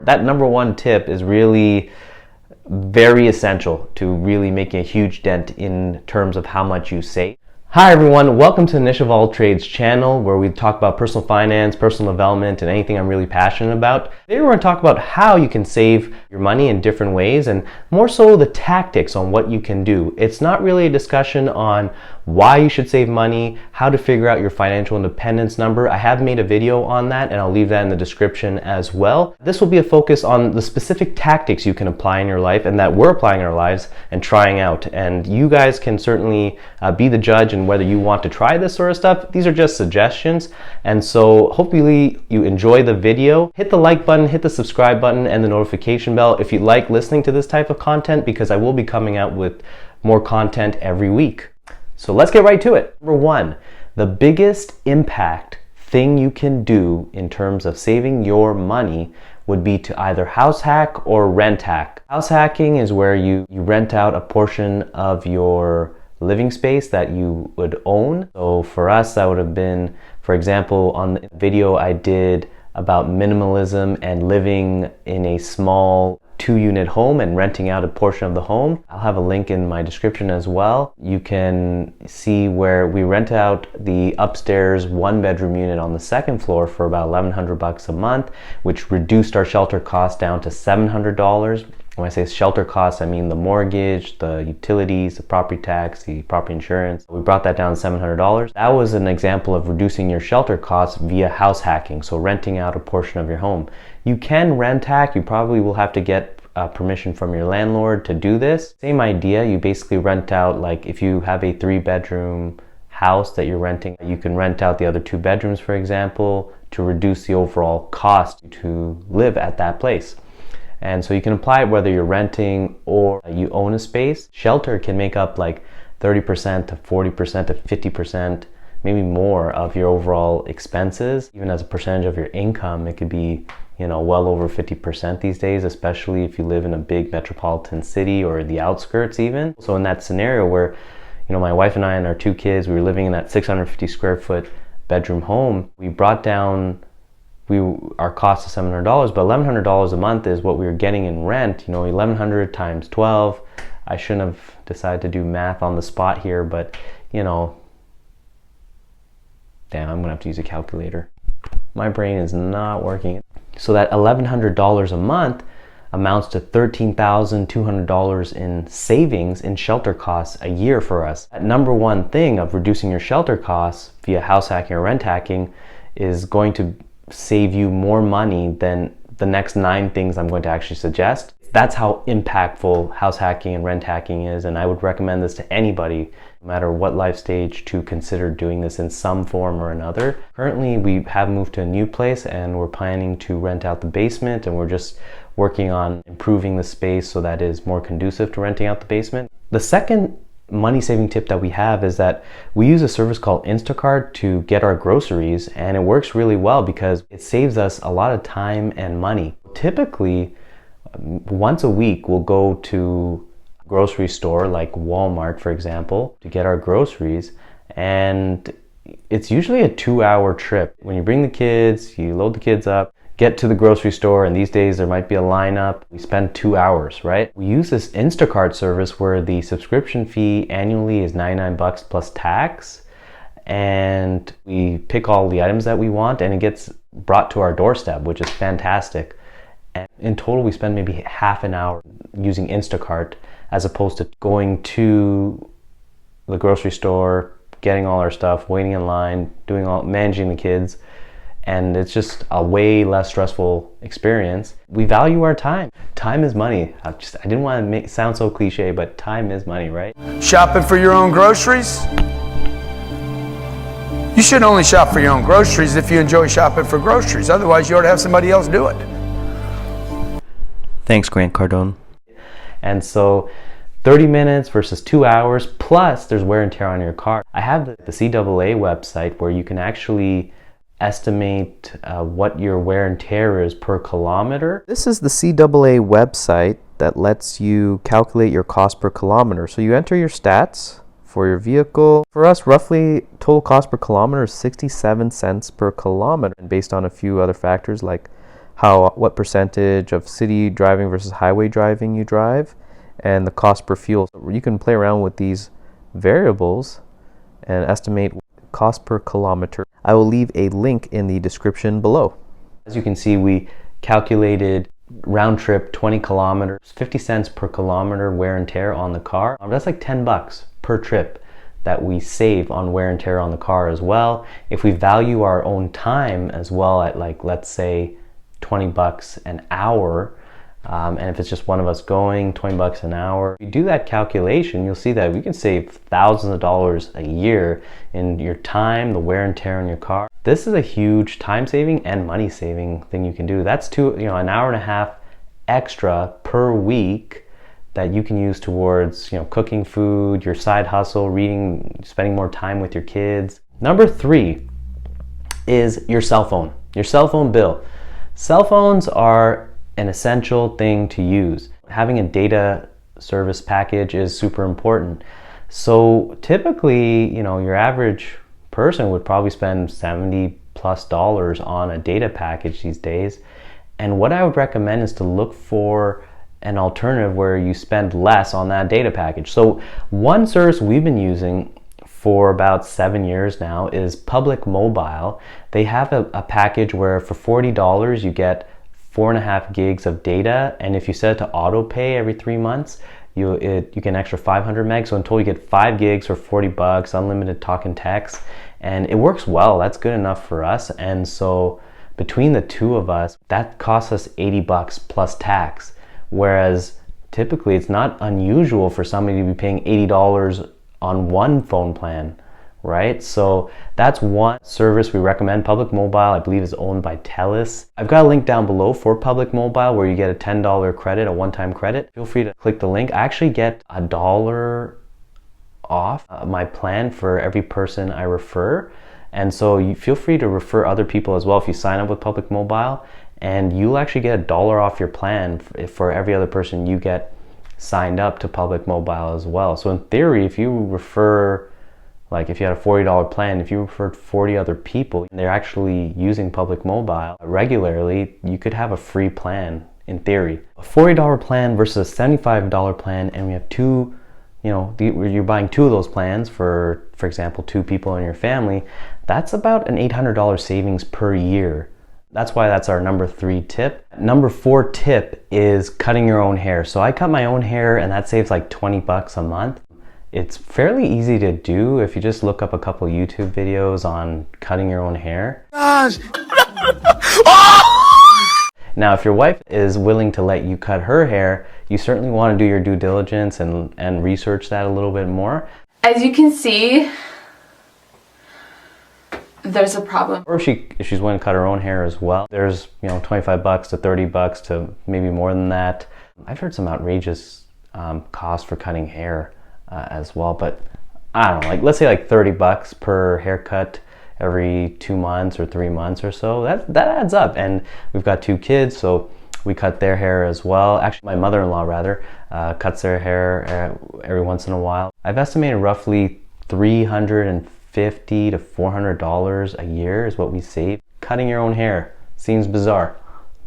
That number one tip is really very essential to really making a huge dent in terms of how much you save. Hi everyone, welcome to the Niche of All Trades channel, where we talk about personal finance, personal development, and anything I'm really passionate about. Today we're going to talk about how you can save your money in different ways, and more so the tactics on what you can do. It's not really a discussion on why you should save money, how to figure out your financial independence number. I have made a video on that, and I'll leave that in the description as well. This will be a focus on the specific tactics you can apply in your life and that we're applying in our lives and trying out. And you guys can certainly be the judge and whether you want to try this sort of stuff. These are just suggestions, and so hopefully you enjoy the video. Hit the like button, hit the subscribe button, and the notification bell if you like listening to this type of content, because I will be coming out with more content every week. So let's get right to it. Number one, the biggest impact thing you can do in terms of saving your money would be to either house hack or rent hack. House hacking is where you rent out a portion of your living space that you would own. So for us, that would have been, for example, on the video I did about minimalism and living in a small 2-unit home and renting out a portion of the home. I'll have a link in my description as well. You can see where we rent out the upstairs 1-bedroom unit on the 2nd floor for about $1,100 a month, which reduced our shelter cost down to $700. When I say shelter costs, I mean the mortgage, the utilities, the property tax, the property insurance. We brought that down to $700. That was an example of reducing your shelter costs via house hacking, so renting out a portion of your home. You can rent hack. You probably will have to get permission from your landlord to do this. Same idea. You basically rent out, like if you have a 3-bedroom house that you're renting, you can rent out the other 2 bedrooms, for example, to reduce the overall cost to live at that place. And so you can apply it whether you're renting or you own a space. Shelter can make up like 30% to 40% to 50%, maybe more of your overall expenses. Even as a percentage of your income, it could be, well over 50% these days, especially if you live in a big metropolitan city or the outskirts even. So in that scenario where, my wife and I and our 2 kids, we were living in that 650 square foot bedroom home, we brought down our cost of $700, but $1,100 a month is what we were getting in rent. 1,100 times 12. I shouldn't have decided to do math on the spot here, but damn, I'm gonna have to use a calculator. My brain is not working. So that $1,100 a month amounts to $13,200 in savings in shelter costs a year for us. That number one thing of reducing your shelter costs via house hacking or rent hacking is going to save you more money than the next 9 things I'm going to actually suggest. That's how impactful house hacking and rent hacking is, and I would recommend this to anybody, no matter what life stage, to consider doing this in some form or another. Currently, we have moved to a new place and we're planning to rent out the basement, and we're just working on improving the space so that it is more conducive to renting out the basement. The second money saving tip that we have is that we use a service called Instacart to get our groceries, and it works really well because it saves us a lot of time and money. Typically, once a week we'll go to a grocery store like Walmart, for example, to get our groceries, and it's usually a 2-hour trip. When you bring the kids, you load the kids up, get to the grocery store, and these days there might be a lineup. We spend 2 hours, right? We use this Instacart service where the subscription fee annually is $99 plus tax, and we pick all the items that we want and it gets brought to our doorstep, which is fantastic. And in total, we spend maybe half an hour using Instacart as opposed to going to the grocery store, getting all our stuff, waiting in line, managing the kids. And it's just a way less stressful experience. We value our time. Time is money. I didn't want to sound so cliche, but time is money, right? Shopping for your own groceries? You should only shop for your own groceries if you enjoy shopping for groceries. Otherwise, you ought to have somebody else do it. Thanks, Grant Cardone. And so 30 minutes versus 2 hours, plus there's wear and tear on your car. I have the CAA website where you can actually estimate what your wear and tear is per kilometer. This is the CAA website that lets you calculate your cost per kilometer. So you enter your stats for your vehicle. For us, roughly total cost per kilometer is 67 cents per kilometer, and based on a few other factors like what percentage of city driving versus highway driving you drive, and the cost per fuel. So you can play around with these variables and estimate cost per kilometer. I will leave a link in the description below. As you can see, we calculated round trip 20 kilometers, 50 cents per kilometer wear and tear on the car. That's like $10 per trip that we save on wear and tear on the car as well. If we value our own time as well at, like, let's say $20 an hour, and if it's just one of us going, $20 an hour. If you do that calculation, you'll see that we can save thousands of dollars a year in your time, the wear and tear on your car. This is a huge time saving and money saving thing you can do. That's an hour and a half extra per week that you can use towards, cooking food, your side hustle, reading, spending more time with your kids. Number 3 is your cell phone bill. Cell phones are an essential thing to use. Having a data service package is super important. So typically, your average person would probably spend $70+ on a data package these days. And what I would recommend is to look for an alternative where you spend less on that data package. So one service we've been using for about 7 years now is Public Mobile. They have a package where for $40 you get 4.5 gigs of data, and if you set it to auto pay every 3 months, you get an extra 500 megs. So in total you get 5 gigs for $40, unlimited talk and text, and it works well. That's good enough for us. And so between the two of us, that costs us $80 plus tax, whereas typically it's not unusual for somebody to be paying $80 on one phone plan, right? So that's one service we recommend. Public Mobile, I believe, is owned by TELUS. I've got a link down below for Public Mobile where you get a $10 credit, a one-time credit. Feel free to click the link. I actually get $1 off my plan for every person I refer. And so you feel free to refer other people as well if you sign up with Public Mobile, and you'll actually get $1 off your plan for every other person you get signed up to Public Mobile as well. So in theory, if you refer, like if you had a $40 plan, if you referred 40 other people and they're actually using Public Mobile regularly, you could have a free plan in theory. A $40 plan versus a $75 plan, and we have two, you're buying two of those plans for example, 2 people in your family, that's about an $800 savings per year. That's why that's our number 3 tip. Number 4 tip is cutting your own hair. So I cut my own hair, and that saves like $20 a month. It's fairly easy to do if you just look up a couple YouTube videos on cutting your own hair. Now, if your wife is willing to let you cut her hair, you certainly want to do your due diligence and research that a little bit more. As you can see, there's a problem. Or if she's willing to cut her own hair as well, there's $25 to $30 to maybe more than that. I've heard some outrageous cost for cutting hair as well, but I don't know, like let's say like $30 per haircut every 2 months or 3 months or so. That adds up, and we've got 2 kids, so we cut their hair as well. Actually, my mother-in-law rather cuts their hair every once in a while. I've estimated roughly $350 to $400 a year is what we save cutting your own hair. Seems bizarre,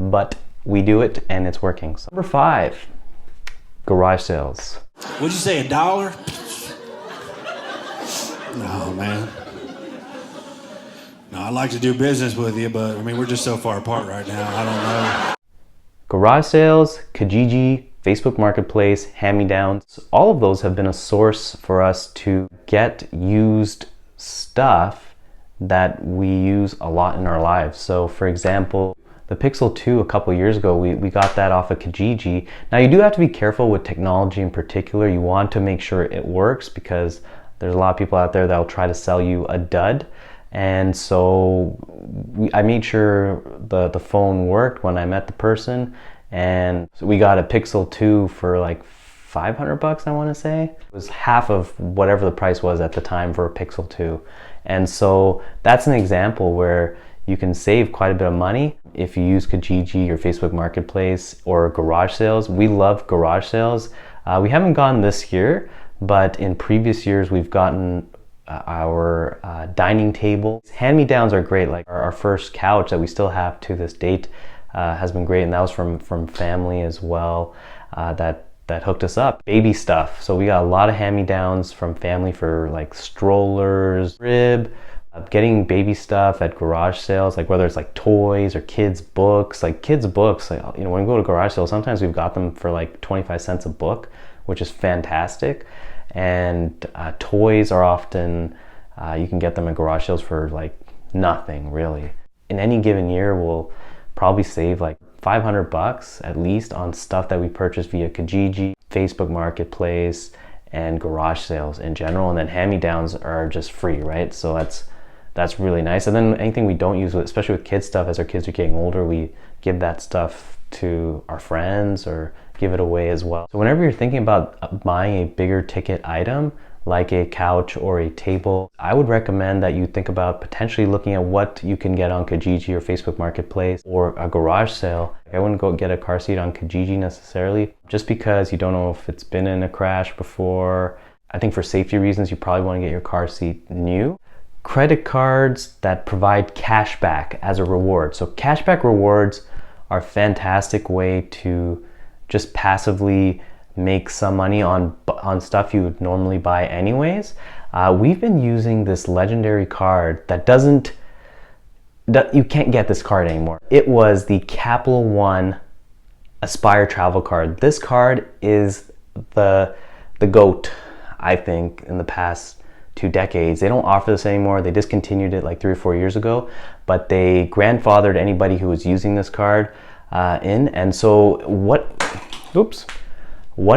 but we do it and it's working. So, number 5, garage sales. What'd you say, $1? No, man. No, I'd like to do business with you, but I mean, we're just so far apart right now. I don't know. Garage sales, Kijiji, Facebook Marketplace, hand-me-downs, all of those have been a source for us to get used stuff that we use a lot in our lives. So for example, the Pixel 2 a couple years ago, we got that off of Kijiji. Now you do have to be careful with technology in particular. You want to make sure it works because there's a lot of people out there that will try to sell you a dud. And so I made sure the phone worked when I met the person, and so we got a Pixel 2 for like $500, I want to say. It was half of whatever the price was at the time for a Pixel 2. And so that's an example where you can save quite a bit of money if you use Kijiji or Facebook Marketplace or garage sales. We love garage sales. We haven't gone this year, but in previous years we've gotten our dining table. Hand-me-downs are great, like our first couch that we still have to this date. has been great, and that was from family as well, that hooked us up. Baby stuff, so we got a lot of hand-me-downs from family for like strollers, crib, getting baby stuff at garage sales, like whether it's like toys or kids books. Like kids books, like, you know, when we go to garage sales, sometimes we've got them for like 25 cents a book, which is fantastic. And toys are often, you can get them at garage sales for like nothing really. In any given year, we'll probably save like $500 at least on stuff that we purchase via Kijiji, Facebook Marketplace, and garage sales in general. And then hand-me-downs are just free, right? So that's really nice. And then anything we don't use, especially with kids stuff, as our kids are getting older, we give that stuff to our friends or give it away as well. So whenever you're thinking about buying a bigger ticket item, like a couch or a table, I would recommend that you think about potentially looking at what you can get on Kijiji or Facebook Marketplace or a garage sale. I wouldn't go get a car seat on Kijiji necessarily, just because you don't know if it's been in a crash before. I think for safety reasons, you probably want to get your car seat new. Credit cards that provide cashback as a reward. So cashback rewards are a fantastic way to just passively make some money on stuff you would normally buy anyways. We've been using this legendary card you can't get this card anymore. It was the Capital One Aspire Travel Card. This card is the GOAT, I think, in the past 2 decades. They don't offer this anymore. They discontinued it like 3 or 4 years ago, but they grandfathered anybody who was using this card in. And so what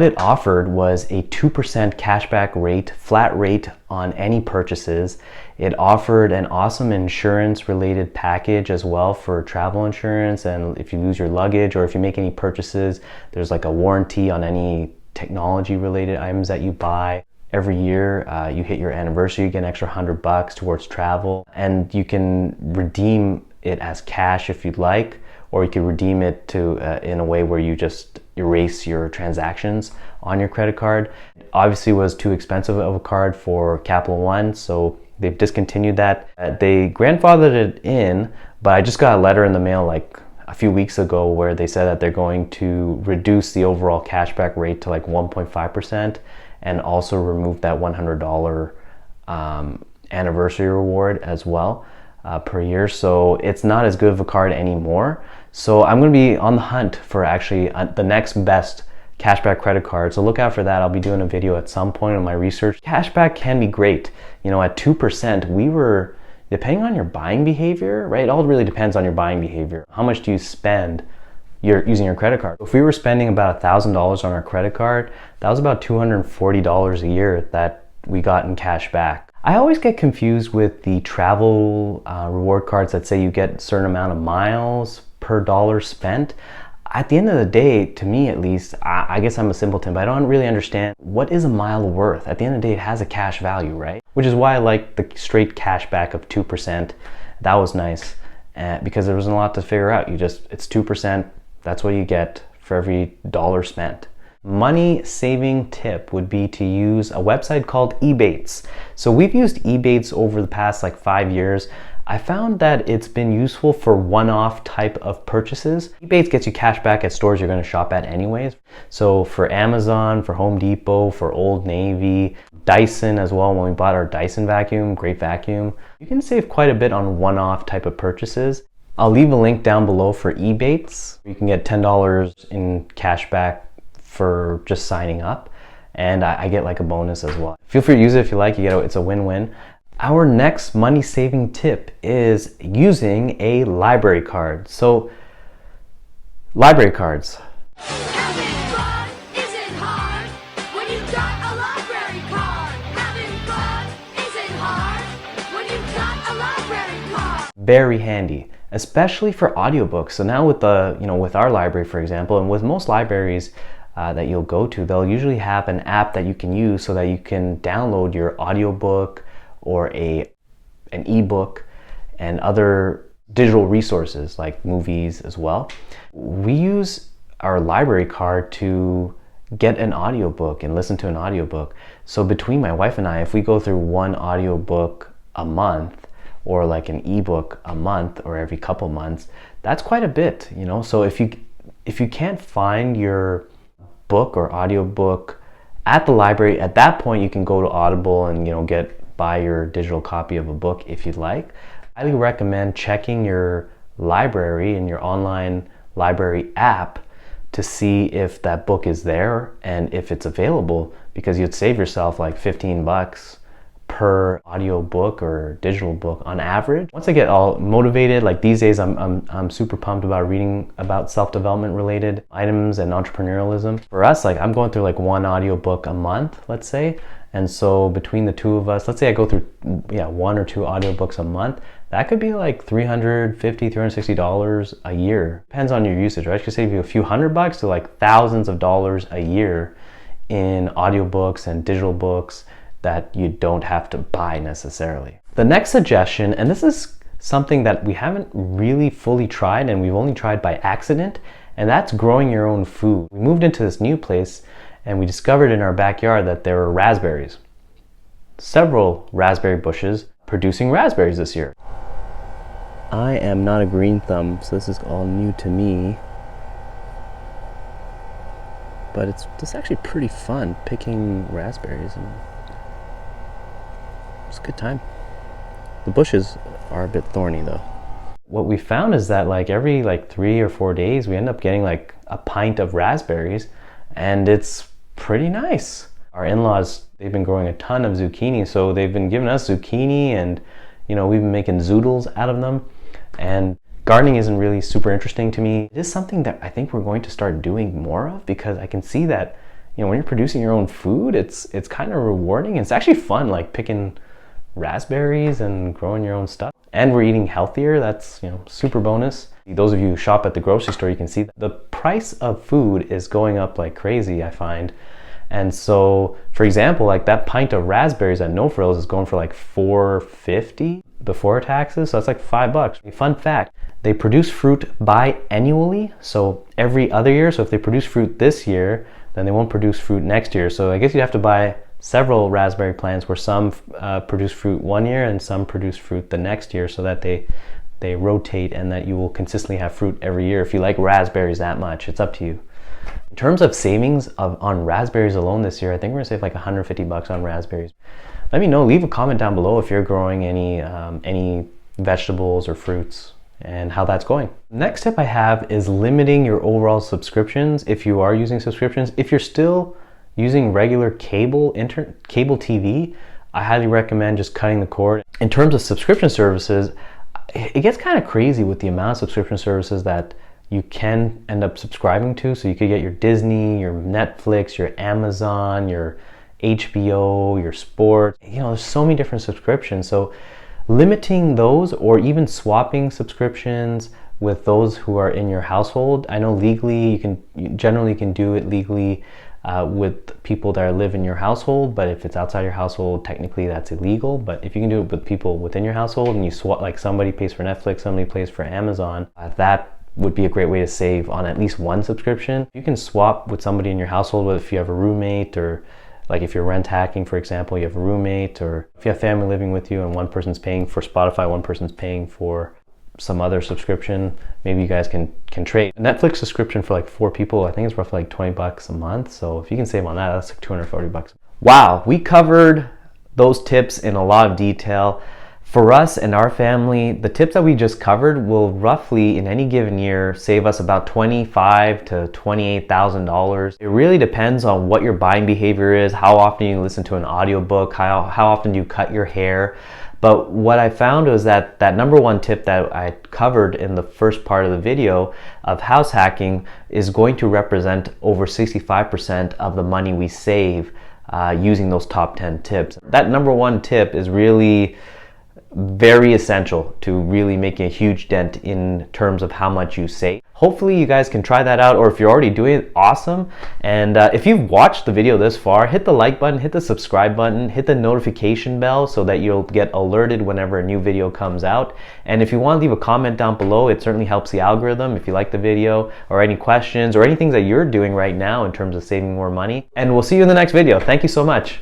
it offered was a 2% cashback rate, flat rate on any purchases. It offered an awesome insurance related package as well for travel insurance, and if you lose your luggage or if you make any purchases, there's like a warranty on any technology related items that you buy. Every year you hit your anniversary, you get an extra $100 towards travel, and you can redeem it as cash if you'd like, or you can redeem it in a way where you just erase your transactions on your credit card. It obviously was too expensive of a card for Capital One, so they've discontinued that. They grandfathered it in, but I just got a letter in the mail like a few weeks ago where they said that they're going to reduce the overall cashback rate to like 1.5% and also remove that $100 anniversary reward as well per year. So it's not as good of a card anymore. So I'm going to be on the hunt for actually the next best cashback credit card. So look out for that. I'll be doing a video at some point on my research. Cashback can be great. You know, at 2%, we were, depending on your buying behavior, right? It all really depends on your buying behavior. How much do you spend using your credit card? If we were spending about $1,000 on our credit card, that was about $240 a year that we got in cash back. I always get confused with the travel reward cards that say you get a certain amount of miles per dollar spent. At the end of the day, to me at least, I guess I'm a simpleton, but I don't really understand what is a mile worth. At the end of the day, it has a cash value, right? Which is why I like the straight cash back of 2%. That was nice because there wasn't a lot to figure out. It's 2%. That's what you get for every dollar spent. Money saving tip would be to use a website called Ebates. So we've used Ebates over the past like 5 years. I found that it's been useful for one-off type of purchases. Ebates gets you cash back at stores you're going to shop at anyways. So for Amazon, for Home Depot, for Old Navy, Dyson as well, when we bought our Dyson vacuum, great vacuum, you can save quite a bit on one-off type of purchases. I'll leave a link down below for Ebates. You can get $10 in cash back for just signing up, and I get like a bonus as well. Feel free to use it if you like. It's a win-win. Our next money saving tip is using a library card. So library cards. Having fun isn't hard when you've got a library card. Having fun isn't hard when you've got a library card. Very handy, especially for audiobooks. So now with with our library, for example, and with most libraries that you'll go to, they'll usually have an app that you can use so that you can download your audiobook or an ebook and other digital resources like movies as well. We use our library card to get an audiobook and listen to an audiobook. So between my wife and I, if we go through one audiobook a month or like an ebook a month or every couple months, that's quite a bit, you know. So if you can't find your book or audiobook at the library, at that point you can go to Audible and, you know, buy your digital copy of a book if you'd like. I highly recommend checking your library and your online library app to see if that book is there and if it's available, because you'd save yourself like $15 per audio book or digital book on average. Once I get all motivated, like these days I'm super pumped about reading about self-development related items and entrepreneurialism. For us, like I'm going through like one audio book a month, let's say. And so between the two of us, let's say I go through one or two audiobooks a month, that could be like $350, $360 a year. Depends on your usage, right? I could save you a few $100 to like thousands of dollars a year in audiobooks and digital books that you don't have to buy necessarily. The next suggestion, and this is something that we haven't really fully tried and we've only tried by accident, and that's growing your own food. We moved into this new place and we discovered in our backyard that there were raspberries. Several raspberry bushes producing raspberries this year. I am not a green thumb, so this is all new to me. But it's actually pretty fun picking raspberries, and it's a good time. The bushes are a bit thorny though. What we found is that like every 3 or 4 days we end up getting like a pint of raspberries, and it's pretty nice. Our in-laws, they've been growing a ton of zucchini, so they've been giving us zucchini, and you know, we've been making zoodles out of them. And gardening isn't really super interesting to me. It is something that I think we're going to start doing more of, because I can see that, you know, when you're producing your own food, it's kind of rewarding. It's actually fun, like picking raspberries and growing your own stuff. And we're eating healthier. That's, you know, super bonus. Those of you who shop at the grocery store, you can see the price of food is going up like crazy, I find. And so, for example, like that pint of raspberries at No Frills is going for like $4.50 before taxes, so that's like $5. Fun fact, they produce fruit biannually, so every other year. So if they produce fruit this year, then they won't produce fruit next year. So I guess you have to buy several raspberry plants where some produce fruit one year and some produce fruit the next year, so that they rotate and that you will consistently have fruit every year. If you like raspberries that much, it's up to you. In terms of savings on raspberries alone this year, I think we're gonna save like $150 on raspberries. Let me know, leave a comment down below if you're growing any vegetables or fruits and how that's going. Next tip I have is limiting your overall subscriptions if you are using subscriptions. If you're still using regular cable TV, I highly recommend just cutting the cord. In terms of subscription services, it gets kind of crazy with the amount of subscription services that you can end up subscribing to. So you could get your Disney, your Netflix, your Amazon, your HBO, your sport. You know, there's so many different subscriptions. So limiting those, or even swapping subscriptions with those who are in your household. I know legally you generally can do it legally with people that live in your household, but if it's outside your household, technically that's illegal. But if you can do it with people within your household and you swap, like somebody pays for Netflix, somebody pays for Amazon, that would be a great way to save on at least one subscription. You can swap with somebody in your household, if you have a roommate, or like if you're rent hacking, for example, you have a roommate, or if you have family living with you and one person's paying for Spotify, one person's paying for some other subscription, maybe you guys can trade. A Netflix subscription for like 4 people, I think it's roughly like $20 a month. So if you can save on that, that's like $240. Wow, we covered those tips in a lot of detail. For us and our family, the tips that we just covered will roughly in any given year save us about $25,000 to $28,000. It really depends on what your buying behavior is, how often you listen to an audiobook, how often you cut your hair. But what I found was that number one tip that I covered in the first part of the video of house hacking is going to represent over 65% of the money we save using those top 10 tips. That number one tip is really very essential to really making a huge dent in terms of how much you save. Hopefully you guys can try that out, or if you're already doing it, awesome. And if you've watched the video this far, hit the like button, hit the subscribe button, hit the notification bell so that you'll get alerted whenever a new video comes out. And if you want to leave a comment down below, it certainly helps the algorithm if you like the video, or any questions or anything that you're doing right now in terms of saving more money. And we'll see you in the next video. Thank you so much.